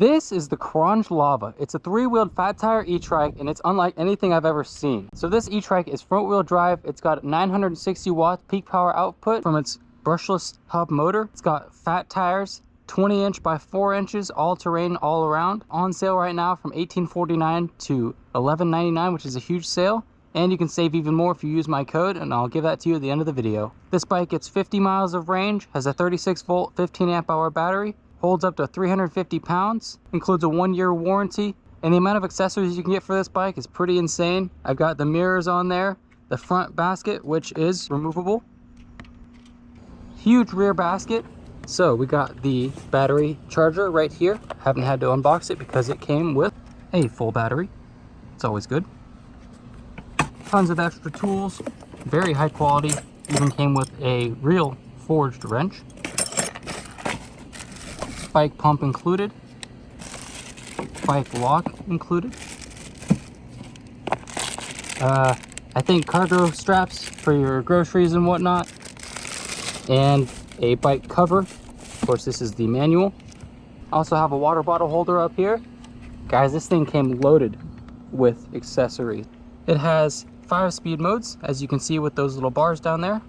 This is the Qronge Lava. It's a 3-wheeled fat tire E-Trike, and it's unlike anything I've ever seen. So this E-Trike is front wheel drive. It's got 960 watts peak power output from its brushless hub motor. It's got fat tires, 20 inch by 4 inches, all terrain all around. On sale right now from $18.49 to $11.99, which is a huge sale. And you can save even more if you use my code, and I'll give that to you at the end of the video. This bike gets 50 miles of range, has a 36 volt, 15 amp hour battery, holds up to 350 pounds, includes a 1-year warranty, and the amount of accessories you can get for this bike is pretty insane. I've got the mirrors on there, the front basket, which is removable, huge rear basket. So we got the battery charger right here. Haven't had to unbox it because it came with a full battery. It's always good. Tons of extra tools, very high quality, even came with a real forged wrench. Bike pump included, bike lock included. I think cargo straps for your groceries and whatnot, and a bike cover. Of course, this is the manual. Also have a water bottle holder up here. Guys, this thing came loaded with accessories. It has 5 speed modes, as you can see with those little bars down there.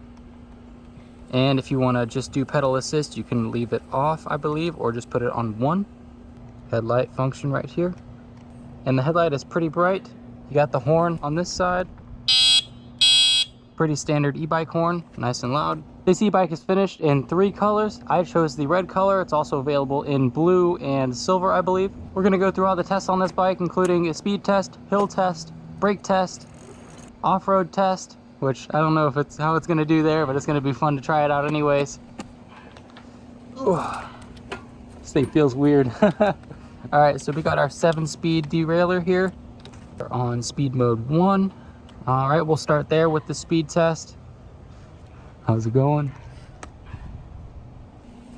And if you want to just do pedal assist, you can leave it off, I believe, or just put it on 1. Headlight function right here. And the headlight is pretty bright. You got the horn on this side. Pretty standard e-bike horn, nice and loud. This e-bike is finished in 3 colors. I chose the red color. It's also available in blue and silver, I believe. We're going to go through all the tests on this bike, including a speed test, hill test, brake test, off-road test, which I don't know if it's how it's going to do there, but it's going to be fun to try it out anyways. Ugh. This thing feels weird. All right, so we got our 7-speed derailleur here. We're on speed mode 1. All right, we'll start there with the speed test. How's it going?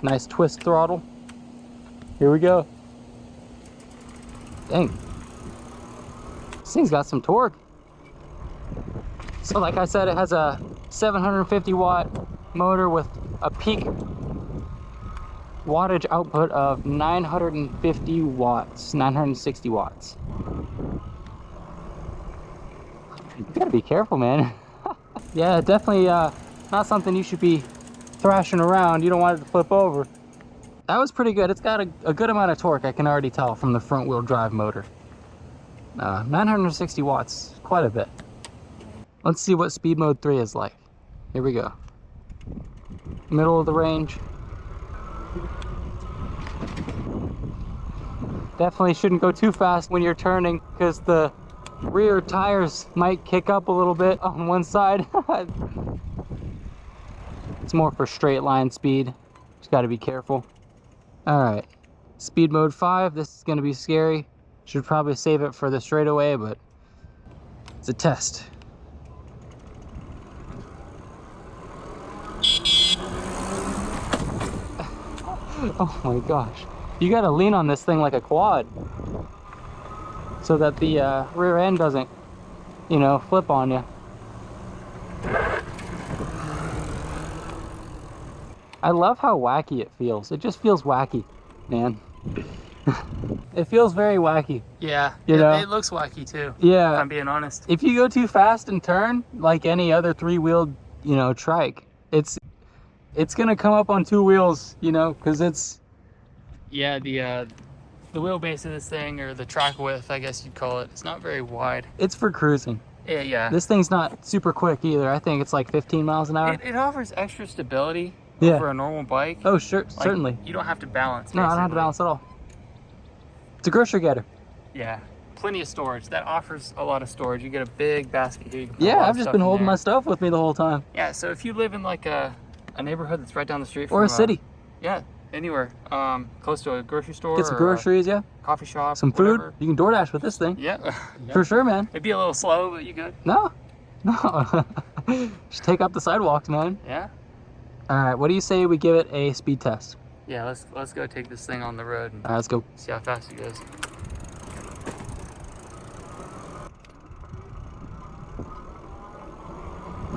Nice twist throttle. Here we go. Dang. This thing's got some torque. So like I said, it has a 750 watt motor with a peak wattage output of 950 watts, 960 watts. You gotta be careful, man. Yeah, definitely not something you should be thrashing around. You don't want it to flip over. That was pretty good. It's got a good amount of torque, I can already tell from the front wheel drive motor. 960 watts, quite a bit. Let's see what speed mode 3 is like. Here we go. Middle of the range. Definitely shouldn't go too fast when you're turning, because the rear tires might kick up a little bit on one side. It's more for straight line speed. Just got to be careful. All right, speed mode 5. This is going to be scary. Should probably save it for the straightaway, but it's a test. Oh my gosh. You gotta lean on this thing like a quad so that the rear end doesn't, you know, flip on you. I love how wacky it feels. It just feels wacky, man. It feels very wacky. Yeah, you know? It looks wacky too. Yeah. If I'm being honest. If you go too fast and turn, like any other 3-wheeled, you know, trike, it's gonna come up on 2 wheels, you know, because it's... Yeah, the wheelbase of this thing, or the track width, I guess you'd call it, it's not very wide. It's for cruising. Yeah. This thing's not super quick either. I think it's like 15 miles an hour. It offers extra stability over a normal bike. Oh, sure, like, certainly. You don't have to balance, basically. No, I don't have to balance at all. It's a grocery getter. Yeah, plenty of storage. That offers a lot of storage. You get a big basket here. Yeah, I've just been holding my stuff with me the whole time. Yeah, so if you live in like a neighborhood that's right down the street from... Or a city. Yeah, anywhere. Close to a grocery store. Get some groceries, yeah. Coffee shop. Some food. Whatever. You can DoorDash with this thing. Yeah. For sure, man. It'd be a little slow, but you good. No. Just take up the sidewalks, man. Yeah. All right, what do you say we give it a speed test? Yeah, let's go take this thing on the road and let's go see how fast it goes.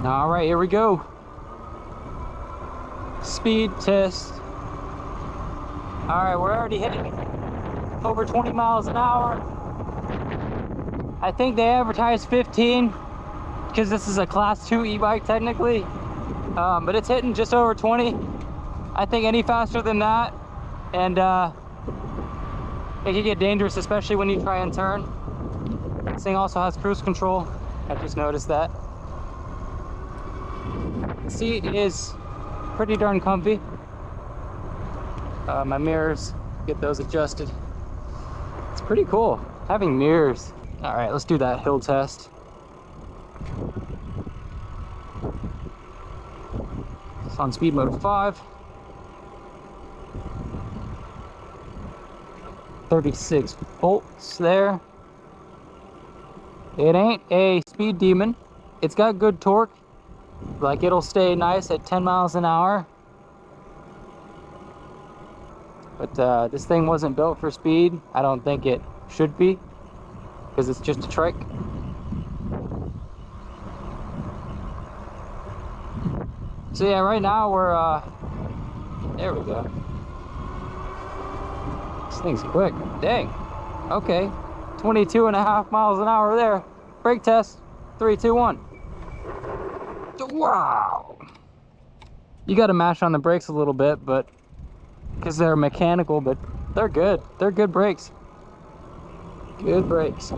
All right, here we go. Speed test. All right, we're already hitting over 20 miles an hour. I think they advertise 15 because this is a class 2 e-bike technically, but it's hitting just over 20. I think any faster than that, and it can get dangerous, especially when you try and turn. This thing also has cruise control. I just noticed that. The seat is pretty darn comfy. My mirrors, get those adjusted. It's pretty cool having mirrors. All right, let's do that hill test. It's on speed mode 5. 36 volts there. It ain't a speed demon. It's got good torque. Like, it'll stay nice at 10 miles an hour. But this thing wasn't built for speed. I don't think it should be, because it's just a trike. So yeah, right now we're there we go. This thing's quick. Dang. Okay. 22.5 miles an hour there. Brake test. 3, 2, 1. Wow. You got to mash on the brakes a little bit, but because they're mechanical, but they're good. They're good brakes. Good brakes.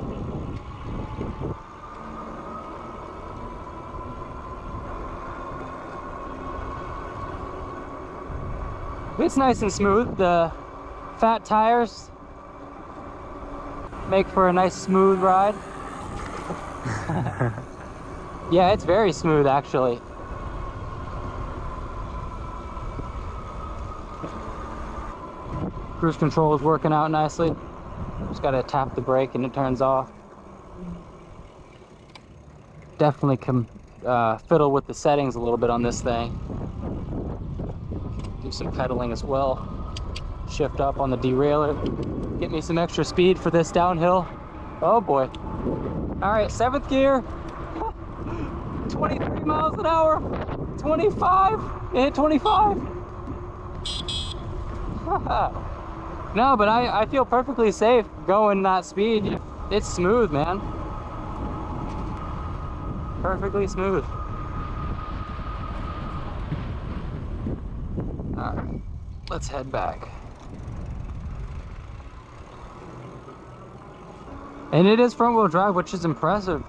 It's nice and smooth. The fat tires make for a nice smooth ride. Yeah, it's very smooth actually. Cruise control is working out nicely. Just gotta tap the brake and it turns off. Definitely can fiddle with the settings a little bit on this thing. Do some pedaling as well. Shift up on the derailleur. Get me some extra speed for this downhill. Oh boy. All right, 7th gear. 23 miles an hour. 25. It hit 25. No, but I feel perfectly safe going that speed. It's smooth, man. Perfectly smooth. All right, let's head back. And it is front wheel drive, which is impressive.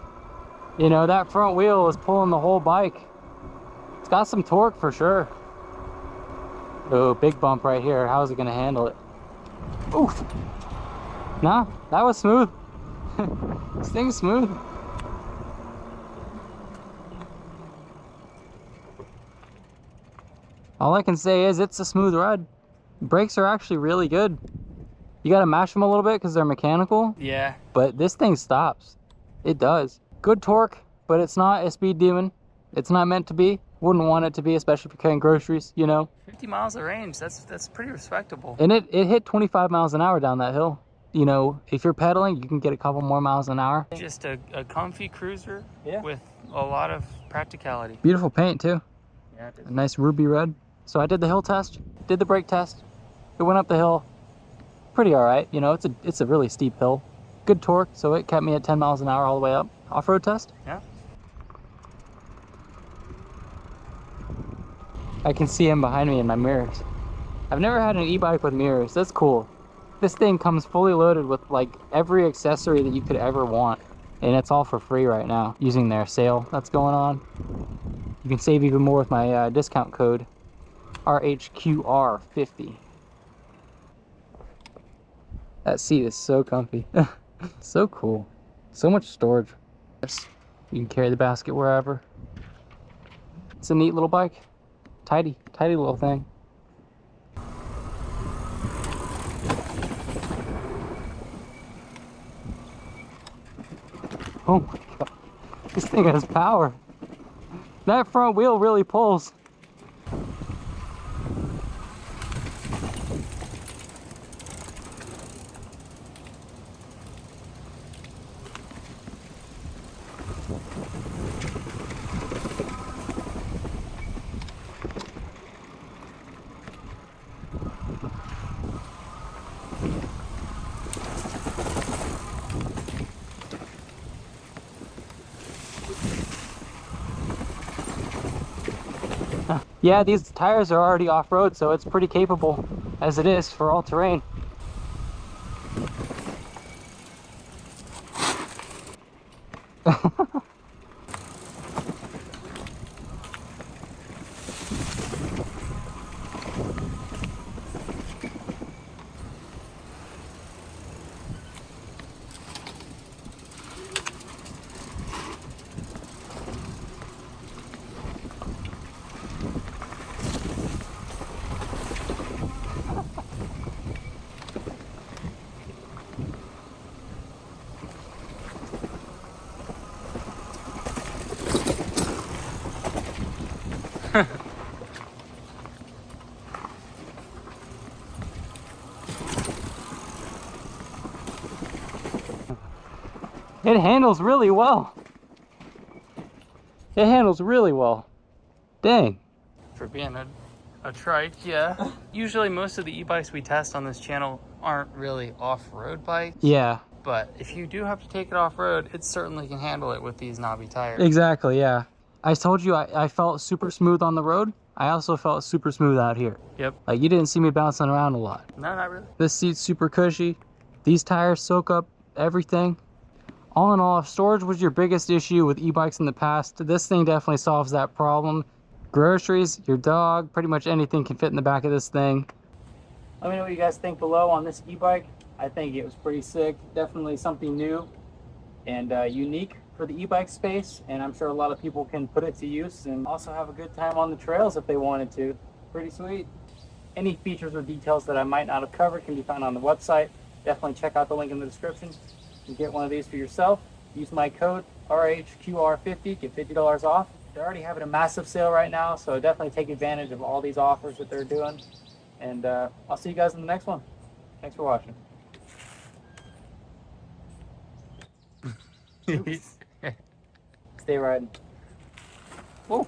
You know, that front wheel is pulling the whole bike. It's got some torque for sure. Oh, big bump right here. How is it gonna handle it? Oof. Nah, that was smooth. This thing's smooth. All I can say is it's a smooth ride. Brakes are actually really good. You gotta mash them a little bit because they're mechanical. Yeah. But this thing stops. It does. Good torque, but it's not a speed demon. It's not meant to be. Wouldn't want it to be, especially if you're carrying groceries, you know. 50 miles of range, that's pretty respectable. And it hit 25 miles an hour down that hill. You know, if you're pedaling, you can get a couple more miles an hour. Just a comfy cruiser, yeah, with a lot of practicality. Beautiful paint too. Yeah, it is. A nice ruby red. So I did the hill test, did the brake test. It went up the hill pretty all right. You know, it's a really steep hill. Good torque, so it kept me at 10 miles an hour all the way up. Off-road test? Yeah. I can see him behind me in my mirrors. I've never had an e-bike with mirrors. That's cool. This thing comes fully loaded with like every accessory that you could ever want. And it's all for free right now using their sale that's going on. You can save even more with my discount code RHQR50. That seat is so comfy. So cool. So much storage. Yes, you can carry the basket wherever. It's a neat little bike. Tidy little thing. Oh my god. This thing has power. That front wheel really pulls. Yeah, these tires are already off-road, so it's pretty capable as it is for all terrain. It handles really well. It handles really well. Dang. For being a trike, yeah. Usually most of the e-bikes we test on this channel aren't really off-road bikes. Yeah. But if you do have to take it off-road, it certainly can handle it with these knobby tires. Exactly, yeah. I told you I felt super smooth on the road. I also felt super smooth out here. Yep. Like, you didn't see me bouncing around a lot. No, not really. This seat's super cushy. These tires soak up everything. All in all, if storage was your biggest issue with e-bikes in the past, this thing definitely solves that problem. Groceries, your dog, pretty much anything can fit in the back of this thing. Let me know what you guys think below on this e-bike. I think it was pretty sick. Definitely something new and unique for the e-bike space, and I'm sure a lot of people can put it to use and also have a good time on the trails if they wanted to. Pretty sweet. Any features or details that I might not have covered can be found on the website. Definitely check out the link in the description and get one of these for yourself. Use my code RHQR50, get $50 off. They're already having a massive sale right now, so definitely take advantage of all these offers that they're doing. And I'll see you guys in the next one. Thanks for watching. Stay riding. Whoa.